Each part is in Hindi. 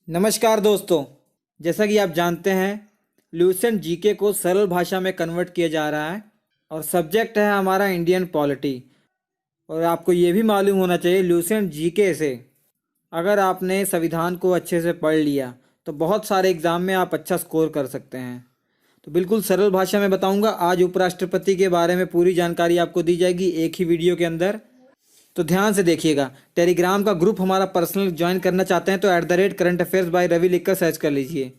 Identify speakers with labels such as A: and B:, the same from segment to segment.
A: नमस्कार दोस्तों। जैसा कि आप जानते हैं, ल्यूसेंट जीके को सरल भाषा में कन्वर्ट किया जा रहा है और सब्जेक्ट है हमारा इंडियन पॉलिटी। और आपको ये भी मालूम होना चाहिए, ल्यूसेंट जीके से अगर आपने संविधान को अच्छे से पढ़ लिया तो बहुत सारे एग्ज़ाम में आप अच्छा स्कोर कर सकते हैं। तो बिल्कुल सरल भाषा में बताऊंगा। आज उपराष्ट्रपति के बारे में पूरी जानकारी आपको दी जाएगी एक ही वीडियो के अंदर, तो ध्यान से देखिएगा। टेलीग्राम का ग्रुप हमारा पर्सनल ज्वाइन करना चाहते हैं तो @करंट अफेयर्स बाय रवि लिखकर सर्च कर लीजिए,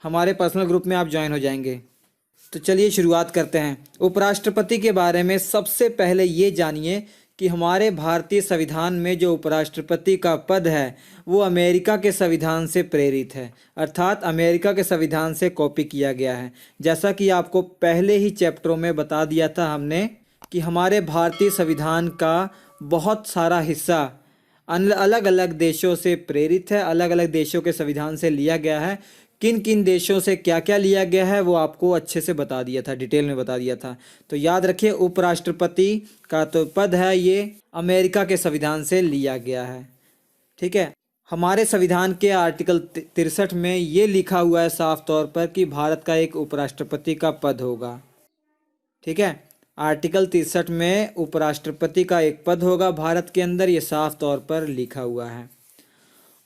A: हमारे पर्सनल ग्रुप में आप ज्वाइन हो जाएंगे। तो चलिए शुरुआत करते हैं। उपराष्ट्रपति के बारे में सबसे पहले ये जानिए कि हमारे भारतीय संविधान में जो उपराष्ट्रपति का पद है वो अमेरिका के संविधान से प्रेरित है, अर्थात अमेरिका के संविधान से कॉपी किया गया है। जैसा कि आपको पहले ही चैप्टरों में बता दिया था हमने कि हमारे भारतीय संविधान का बहुत सारा हिस्सा अलग अलग देशों से प्रेरित है, अलग अलग देशों के संविधान से लिया गया है। किन किन देशों से क्या क्या लिया गया है वो आपको अच्छे से बता दिया था, डिटेल में बता दिया था। तो याद रखिए, उपराष्ट्रपति का तो पद है ये अमेरिका के संविधान से लिया गया है। ठीक है। हमारे संविधान के आर्टिकल 63 में ये लिखा हुआ है साफ तौर पर कि भारत का एक उपराष्ट्रपति का पद होगा। ठीक है। आर्टिकल 63 में उपराष्ट्रपति का एक पद होगा भारत के अंदर, ये साफ तौर पर लिखा हुआ है।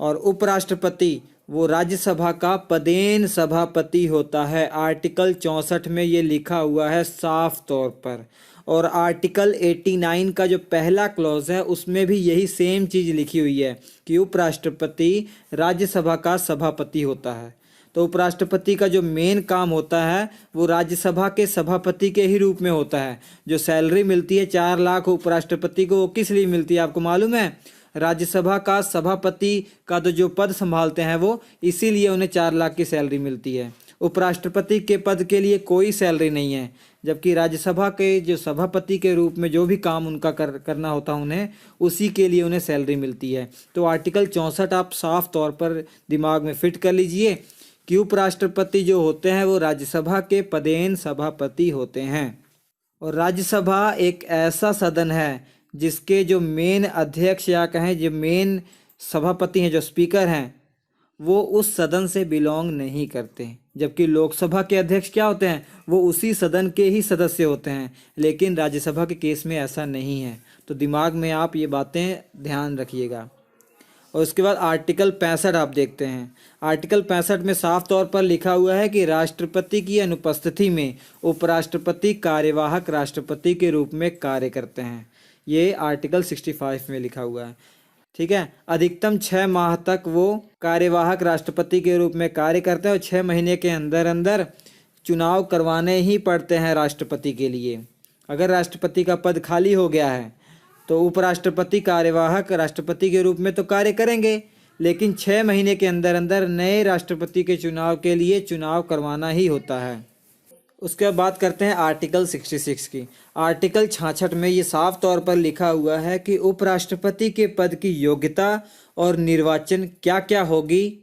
A: और उपराष्ट्रपति वो राज्यसभा का पदेन सभापति होता है, आर्टिकल 64 में ये लिखा हुआ है साफ तौर पर। और आर्टिकल 89 का जो पहला क्लॉज है उसमें भी यही सेम चीज़ लिखी हुई है कि उपराष्ट्रपति राज्यसभा का सभापति होता है। तो उपराष्ट्रपति का जो मेन काम होता है वो राज्यसभा के सभापति के ही रूप में होता है। जो सैलरी मिलती है 4 लाख उपराष्ट्रपति को, वो किस लिए मिलती है आपको मालूम है? राज्यसभा का सभापति का तो जो पद संभालते हैं वो, इसीलिए उन्हें 4 लाख की सैलरी मिलती है। उपराष्ट्रपति के पद के लिए कोई सैलरी नहीं है, जबकि राज्यसभा के जो सभापति के रूप में जो भी काम उनका करना होता है उन्हें, उसी के लिए उन्हें सैलरी मिलती है। तो आर्टिकल 64 आप साफ तौर पर दिमाग में फिट कर लीजिए कि उपराष्ट्रपति जो होते हैं वो राज्यसभा के पदेन सभापति होते हैं। और राज्यसभा एक ऐसा सदन है जिसके जो मेन अध्यक्ष या कहें जो मेन सभापति हैं, जो स्पीकर हैं, वो उस सदन से बिलोंग नहीं करते। जबकि लोकसभा के अध्यक्ष क्या होते हैं, वो उसी सदन के ही सदस्य होते हैं। लेकिन राज्यसभा के केस में ऐसा नहीं है। तो दिमाग में आप ये बातें ध्यान रखिएगा। और उसके बाद आर्टिकल 65 आप देखते हैं। आर्टिकल 65 में साफ तौर पर लिखा हुआ है कि राष्ट्रपति की अनुपस्थिति में उपराष्ट्रपति कार्यवाहक राष्ट्रपति के रूप में कार्य करते हैं। ये आर्टिकल 65 में लिखा हुआ है। ठीक है। अधिकतम 6 माह तक वो कार्यवाहक राष्ट्रपति के रूप में कार्य करते हैं और 6 महीने के अंदर अंदर चुनाव करवाने ही पड़ते हैं राष्ट्रपति के लिए। अगर राष्ट्रपति का पद खाली हो गया है तो उपराष्ट्रपति कार्यवाहक राष्ट्रपति के रूप में तो कार्य करेंगे, लेकिन 6 महीने के अंदर अंदर नए राष्ट्रपति के चुनाव के लिए चुनाव करवाना ही होता है। उसके बाद बात करते हैं आर्टिकल 66 की। आर्टिकल 66 में ये साफ तौर पर लिखा हुआ है कि उपराष्ट्रपति के पद की योग्यता और निर्वाचन क्या क्या होगी,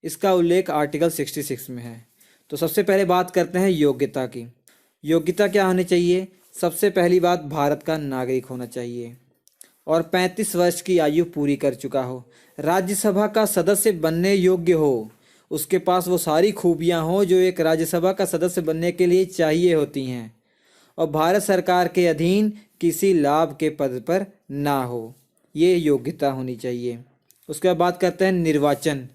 A: इसका उल्लेख आर्टिकल 66 में है। तो सबसे पहले बात करते हैं योग्यता की। योग्यता क्या होनी चाहिए? सबसे पहली बात, भारत का नागरिक होना चाहिए और 35 वर्ष की आयु पूरी कर चुका हो, राज्यसभा का सदस्य बनने योग्य हो, उसके पास वो सारी खूबियां हो जो एक राज्यसभा का सदस्य बनने के लिए चाहिए होती हैं, और भारत सरकार के अधीन किसी लाभ के पद पर ना हो। ये योग्यता होनी चाहिए। उसके बाद बात करते हैं निर्वाचन।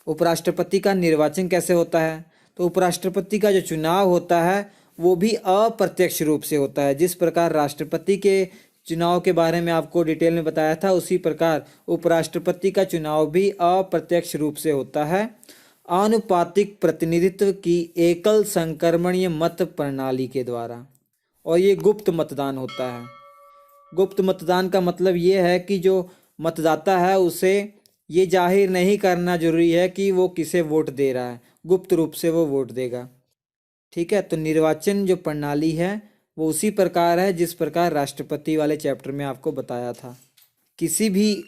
A: उपराष्ट्रपति का निर्वाचन कैसे होता है? तो उपराष्ट्रपति का जो चुनाव होता है वो भी अप्रत्यक्ष रूप से होता है। जिस प्रकार राष्ट्रपति के चुनाव के बारे में आपको डिटेल में बताया था, उसी प्रकार उपराष्ट्रपति का चुनाव भी अप्रत्यक्ष रूप से होता है, आनुपातिक प्रतिनिधित्व की एकल संक्रमणीय मत प्रणाली के द्वारा। और ये गुप्त मतदान होता है। गुप्त मतदान का मतलब ये है कि जो मतदाता है उसे ये जाहिर नहीं करना जरूरी है कि वो किसे वोट दे रहा है, गुप्त रूप से वो वोट देगा। ठीक है। तो निर्वाचन जो प्रणाली है वो उसी प्रकार है जिस प्रकार राष्ट्रपति वाले चैप्टर में आपको बताया था। किसी भी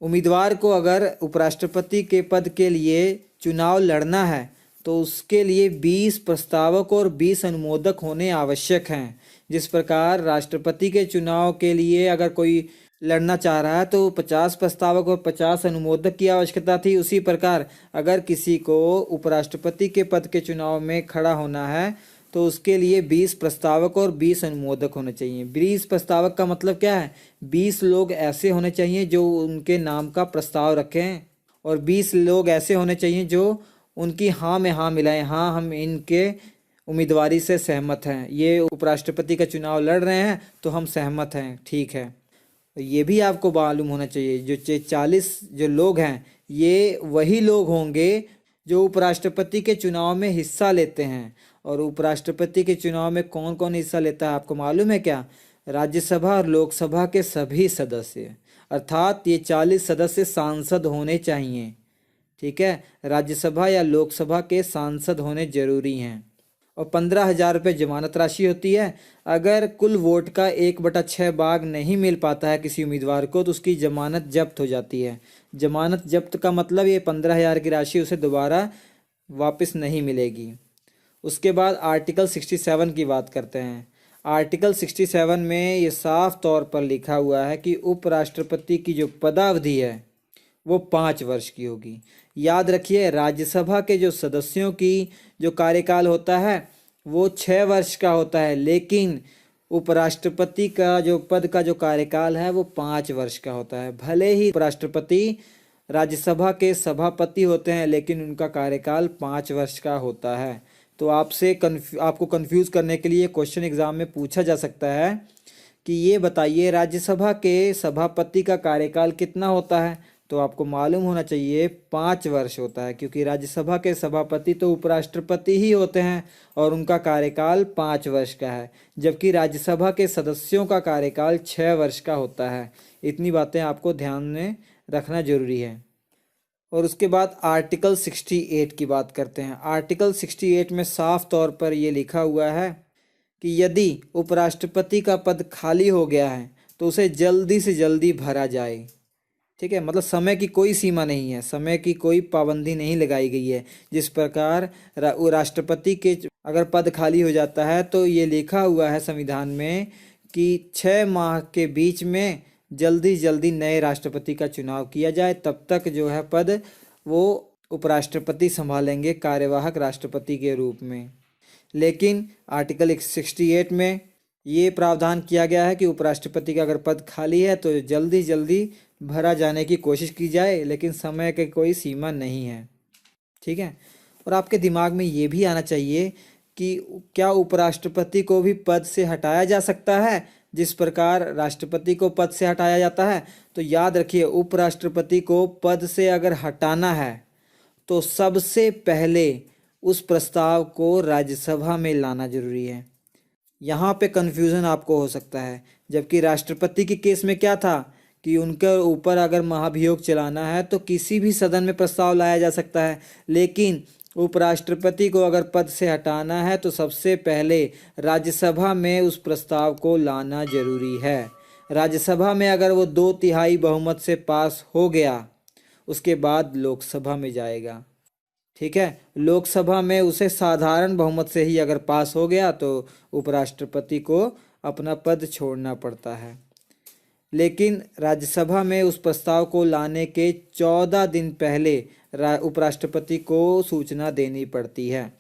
A: उम्मीदवार को अगर उपराष्ट्रपति के पद के लिए चुनाव लड़ना है तो उसके लिए 20 प्रस्तावक और 20 अनुमोदक होने आवश्यक हैं। जिस प्रकार राष्ट्रपति के चुनाव के लिए अगर कोई लड़ना चाह रहा है तो 50 प्रस्तावक और 50 अनुमोदक की आवश्यकता थी। उसी प्रकार अगर किसी को उपराष्ट्रपति के पद के चुनाव में खड़ा होना है तो उसके लिए 20 प्रस्तावक और 20 अनुमोदक होने चाहिए। 20 प्रस्तावक का मतलब क्या है? 20 लोग ऐसे होने चाहिए जो उनके नाम का प्रस्ताव रखें, और 20 लोग ऐसे होने चाहिए जो उनकी हाँ में हाँ मिलाएं, हाँ हम इनके उम्मीदवारी से सहमत हैं, ये उपराष्ट्रपति का चुनाव लड़ रहे हैं तो हम सहमत हैं, ठीक है। ये भी आपको मालूम होना चाहिए जो 40 जो लोग हैं ये वही लोग होंगे जो उपराष्ट्रपति के चुनाव में हिस्सा लेते हैं। और उपराष्ट्रपति के चुनाव में कौन कौन हिस्सा लेता है आपको मालूम है क्या? राज्यसभा और लोकसभा के सभी सदस्य, अर्थात ये 40 सदस्य सांसद होने चाहिए, ठीक है। राज्यसभा या लोकसभा के सांसद होने जरूरी हैं। और 15,000 रुपये जमानत राशि होती है। अगर कुल वोट का 1/6 भाग नहीं मिल पाता है किसी उम्मीदवार को तो उसकी जमानत जब्त हो जाती है। जमानत जब्त का मतलब ये 15,000 की राशि उसे दोबारा वापस नहीं मिलेगी। उसके बाद आर्टिकल 67 की बात करते हैं। आर्टिकल 67 में ये साफ तौर पर लिखा हुआ है कि उपराष्ट्रपति की जो पदावधि है वो 5 वर्ष की होगी। याद रखिए, राज्यसभा के जो सदस्यों की जो कार्यकाल होता है वो 6 वर्ष का होता है, लेकिन उपराष्ट्रपति का जो पद का जो कार्यकाल है वो 5 वर्ष का होता है। भले ही उपराष्ट्रपति राज्यसभा के सभापति होते हैं लेकिन उनका कार्यकाल 5 वर्ष का होता है। तो आपको कंफ्यूज करने के लिए क्वेश्चन एग्जाम में पूछा जा सकता है कि ये बताइए राज्यसभा के सभापति का कार्यकाल कितना होता है? तो आपको मालूम होना चाहिए 5 वर्ष होता है, क्योंकि राज्यसभा के सभापति तो उपराष्ट्रपति ही होते हैं और उनका कार्यकाल 5 वर्ष का है, जबकि राज्यसभा के सदस्यों का कार्यकाल 6 वर्ष का होता है। इतनी बातें आपको ध्यान में रखना जरूरी है। और उसके बाद आर्टिकल 68 की बात करते हैं। आर्टिकल 68 में साफ तौर पर ये लिखा हुआ है कि यदि उपराष्ट्रपति का पद खाली हो गया है तो उसे जल्दी से जल्दी भरा जाए, ठीक है। मतलब समय की कोई सीमा नहीं है, समय की कोई पाबंदी नहीं लगाई गई है। जिस प्रकार राष्ट्रपति के अगर पद खाली हो जाता है तो ये लिखा हुआ है संविधान में कि 6 माह के बीच में जल्दी जल्दी नए राष्ट्रपति का चुनाव किया जाए, तब तक जो है पद वो उपराष्ट्रपति संभालेंगे कार्यवाहक राष्ट्रपति के रूप में। लेकिन आर्टिकल 68 में ये प्रावधान किया गया है कि उपराष्ट्रपति का अगर पद खाली है तो जल्दी जल्दी भरा जाने की कोशिश की जाए, लेकिन समय की कोई सीमा नहीं है, ठीक है। और आपके दिमाग में ये भी आना चाहिए कि क्या उपराष्ट्रपति को भी पद से हटाया जा सकता है जिस प्रकार राष्ट्रपति को पद से हटाया जाता है? तो याद रखिए, उपराष्ट्रपति को पद से अगर हटाना है तो सबसे पहले उस प्रस्ताव को राज्यसभा में लाना जरूरी है। यहाँ पे कन्फ्यूज़न आपको हो सकता है, जबकि राष्ट्रपति के केस में क्या था कि उनके ऊपर अगर महाभियोग चलाना है तो किसी भी सदन में प्रस्ताव लाया जा सकता है, लेकिन उपराष्ट्रपति को अगर पद से हटाना है तो सबसे पहले राज्यसभा में उस प्रस्ताव को लाना जरूरी है। राज्यसभा में अगर वो 2/3 बहुमत से पास हो गया उसके बाद लोकसभा में जाएगा, ठीक है। लोकसभा में उसे साधारण बहुमत से ही अगर पास हो गया तो उपराष्ट्रपति को अपना पद छोड़ना पड़ता है। लेकिन राज्यसभा में उस प्रस्ताव को लाने के 14 दिन पहले उपराष्ट्रपति को सूचना देनी पड़ती है,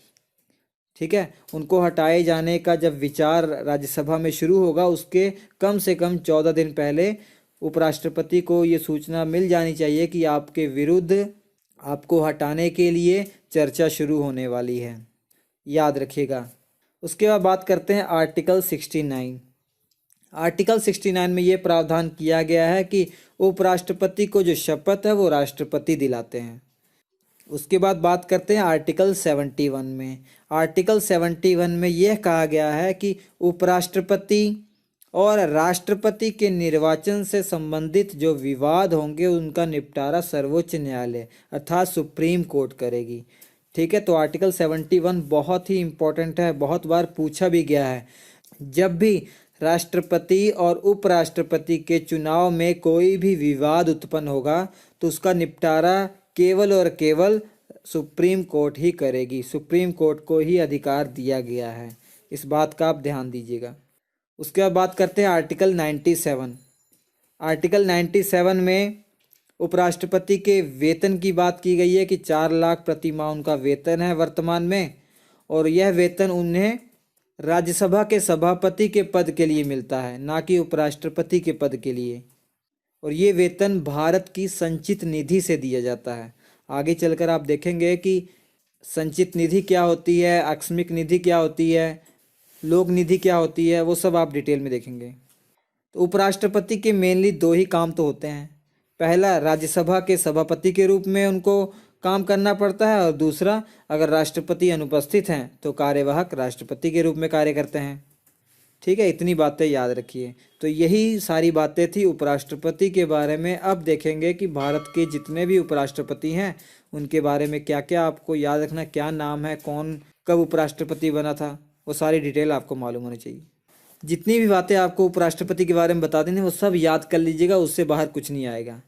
A: ठीक है। उनको हटाए जाने का जब विचार राज्यसभा में शुरू होगा उसके कम से कम 14 दिन पहले उपराष्ट्रपति को ये सूचना मिल जानी चाहिए कि आपके विरुद्ध आपको हटाने के लिए चर्चा शुरू होने वाली है, याद रखिएगा। उसके बाद बात करते हैं आर्टिकल 69। आर्टिकल 69 में ये प्रावधान किया गया है कि उपराष्ट्रपति को जो शपथ है वो राष्ट्रपति दिलाते हैं। उसके बाद बात करते हैं आर्टिकल 71 में। आर्टिकल 71 में यह कहा गया है कि उपराष्ट्रपति और राष्ट्रपति के निर्वाचन से संबंधित जो विवाद होंगे उनका निपटारा सर्वोच्च न्यायालय अर्थात सुप्रीम कोर्ट करेगी, ठीक है। तो आर्टिकल 71 बहुत ही इम्पोर्टेंट है, बहुत बार पूछा भी गया है। जब भी राष्ट्रपति और उपराष्ट्रपति के चुनाव में कोई भी विवाद उत्पन्न होगा तो उसका निपटारा केवल और केवल सुप्रीम कोर्ट ही करेगी। सुप्रीम कोर्ट को ही अधिकार दिया गया है, इस बात का आप ध्यान दीजिएगा। उसके बाद बात करते हैं आर्टिकल 97। आर्टिकल 97 में उपराष्ट्रपति के वेतन की बात की गई है कि 4 लाख प्रति माह उनका वेतन है वर्तमान में, और यह वेतन उन्हें राज्यसभा के सभापति के पद के लिए मिलता है, ना कि उपराष्ट्रपति के पद के लिए। और ये वेतन भारत की संचित निधि से दिया जाता है। आगे चलकर आप देखेंगे कि संचित निधि क्या होती है, आकस्मिक निधि क्या होती है, लोक निधि क्या होती है, वो सब आप डिटेल में देखेंगे। तो उपराष्ट्रपति के मेनली 2 ही काम तो होते हैं। पहला, राज्यसभा के सभापति के रूप में उनको काम करना पड़ता है, और दूसरा, अगर राष्ट्रपति अनुपस्थित हैं तो कार्यवाहक राष्ट्रपति के रूप में कार्य करते हैं। ठीक है, इतनी बातें याद रखिए। तो यही सारी बातें थी उपराष्ट्रपति के बारे में। अब देखेंगे कि भारत के जितने भी उपराष्ट्रपति हैं उनके बारे में क्या क्या आपको याद रखना, क्या नाम है, कौन कब उपराष्ट्रपति बना था, वो सारी डिटेल आपको मालूम होनी चाहिए। जितनी भी बातें आपको उपराष्ट्रपति के बारे में बता देंगे वो सब याद कर लीजिएगा, उससे बाहर कुछ नहीं आएगा।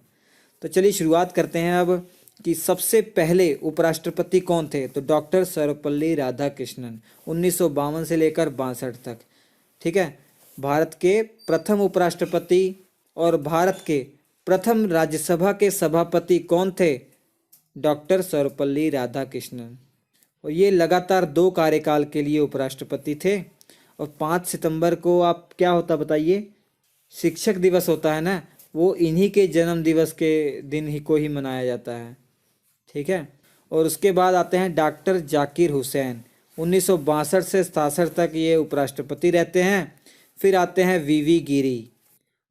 A: तो चलिए शुरुआत करते हैं अब कि सबसे पहले उपराष्ट्रपति कौन थे। तो डॉक्टर सर्वपल्ली राधाकृष्णन 1952 से लेकर 62 तक। ठीक है, भारत के प्रथम उपराष्ट्रपति और भारत के प्रथम राज्यसभा के सभापति कौन थे? डॉक्टर सर्वपल्ली राधाकृष्णन। और ये लगातार 2 कार्यकाल के लिए उपराष्ट्रपति थे। और 5 सितंबर को आप क्या होता बताइए? शिक्षक दिवस होता है ना, वो इन्हीं के जन्म दिवस के दिन ही को ही मनाया जाता है। ठीक है, और उसके बाद आते हैं डॉक्टर जाकिर हुसैन 1962 से 67 तक ये उपराष्ट्रपति रहते हैं। फिर आते हैं वीवी गिरी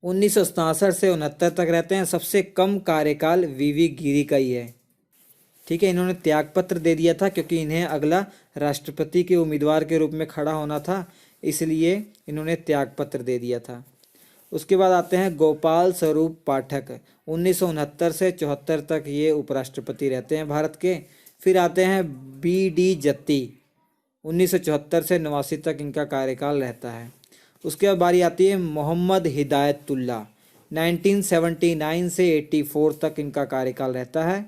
A: 1967 से 69 तक रहते हैं। सबसे कम कार्यकाल वीवी गिरी का ही है। ठीक है, इन्होंने त्यागपत्र दे दिया था क्योंकि इन्हें अगला राष्ट्रपति के उम्मीदवार के रूप में खड़ा होना था, इसलिए इन्होंने त्यागपत्र दे दिया था। उसके बाद आते हैं गोपाल स्वरूप पाठक 1969 से 74 तक ये उपराष्ट्रपति रहते हैं भारत के। फिर आते हैं बी.डी. जत्ती 1974 से 89 तक इनका कार्यकाल रहता है। उसके बाद बारी आती है मोहम्मद हिदायतुल्लाह 1979 से 84 तक इनका कार्यकाल रहता है।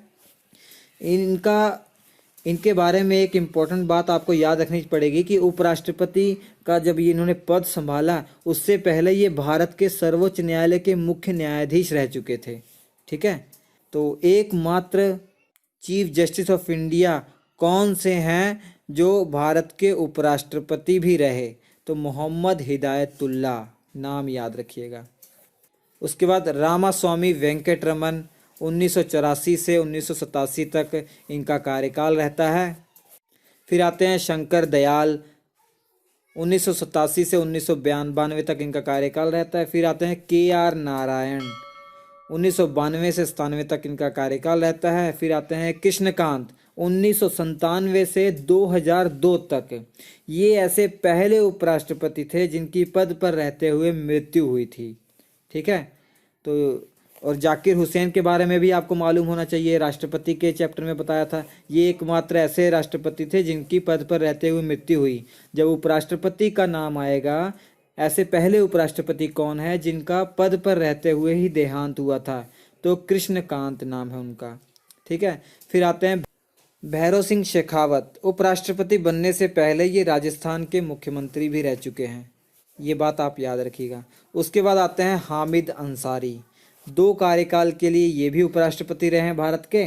A: इनके बारे में एक इम्पोर्टेंट बात आपको याद रखनी पड़ेगी कि उपराष्ट्रपति का जब ये इन्होंने पद संभाला उससे पहले ये भारत के सर्वोच्च न्यायालय के मुख्य न्यायाधीश रह चुके थे। ठीक है, तो एकमात्र चीफ जस्टिस ऑफ इंडिया कौन से हैं जो भारत के उपराष्ट्रपति भी रहे? तो मोहम्मद हिदायतुल्लाह, नाम याद रखिएगा। उसके बाद रामास्वामी वेंकटरमन 1984 से 1987 तक इनका कार्यकाल रहता है। फिर आते हैं शंकर दयाल 1987 से 1992 तक इनका कार्यकाल रहता है। फिर आते हैं के.आर. नारायण 1992 से 97 तक इनका कार्यकाल रहता है। फिर आते हैं कृष्णकांत 1997 से 2002 तक। ये ऐसे पहले उपराष्ट्रपति थे जिनकी पद पर रहते हुए मृत्यु हुई थी। ठीक है, तो और जाकिर हुसैन के बारे में भी आपको मालूम होना चाहिए, राष्ट्रपति के चैप्टर में बताया था। ये एकमात्र ऐसे राष्ट्रपति थे जिनकी पद पर रहते हुए मृत्यु हुई। जब उपराष्ट्रपति का नाम आएगा, ऐसे पहले उपराष्ट्रपति कौन है जिनका पद पर रहते हुए ही देहांत हुआ था? तो कृष्णकांत नाम है उनका। ठीक है, फिर आते हैं भैरव सिंह शेखावत। उपराष्ट्रपति बनने से पहले ये राजस्थान के मुख्यमंत्री भी रह चुके हैं, ये बात आप याद रखिएगा। उसके बाद आते हैं हामिद अंसारी, 2 कार्यकाल के लिए ये भी उपराष्ट्रपति रहे हैं भारत के।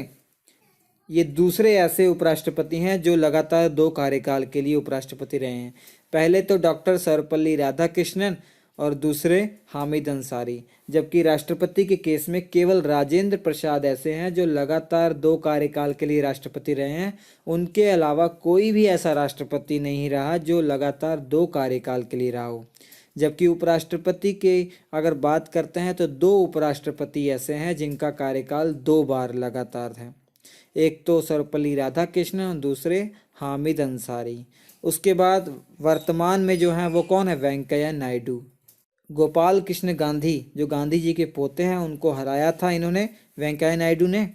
A: ये दूसरे ऐसे उपराष्ट्रपति हैं जो लगातार 2 कार्यकाल के लिए उपराष्ट्रपति रहे हैं। पहले तो डॉक्टर सर्वपल्ली राधाकृष्णन और दूसरे हामिद अंसारी। जबकि राष्ट्रपति के केस में केवल राजेंद्र प्रसाद ऐसे हैं जो लगातार 2 कार्यकाल के लिए राष्ट्रपति रहे हैं। उनके अलावा कोई भी ऐसा राष्ट्रपति नहीं रहा जो लगातार 2 कार्यकाल के लिए रहा हो। जबकि उपराष्ट्रपति के अगर बात करते हैं तो 2 उपराष्ट्रपति ऐसे हैं जिनका कार्यकाल 2 बार लगातार है। एक तो सर्वपल्ली राधाकृष्णन और दूसरे हामिद अंसारी। उसके बाद वर्तमान में जो हैं वो कौन है? वेंकैया नायडू। गोपाल कृष्ण गांधी जो गांधी जी के पोते हैं उनको हराया था इन्होंने, वेंकैया नायडू ने।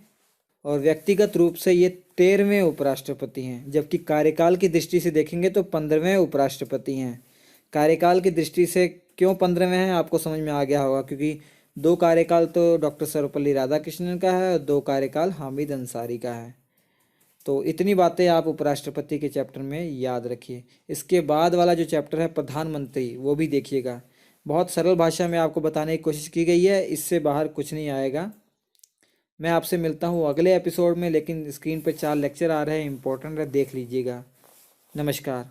A: और व्यक्तिगत रूप से ये 13वें उपराष्ट्रपति हैं, जबकि कार्यकाल की दृष्टि से देखेंगे तो 15वें उपराष्ट्रपति हैं। कार्यकाल की दृष्टि से क्यों 15वें हैं आपको समझ में आ गया होगा, क्योंकि 2 कार्यकाल तो डॉक्टर सर्वपल्ली राधाकृष्णन का है और 2 कार्यकाल हामिद अंसारी का है। तो इतनी बातें आप उपराष्ट्रपति के चैप्टर में याद रखिए। इसके बाद वाला जो चैप्टर है प्रधानमंत्री, वो भी देखिएगा। बहुत सरल भाषा में आपको बताने की कोशिश की गई है, इससे बाहर कुछ नहीं आएगा। मैं आपसे मिलता हूँ अगले एपिसोड में, लेकिन स्क्रीन पे 4 लेक्चर आ रहे हैं, इंपॉर्टेंट है, देख लीजिएगा। नमस्कार।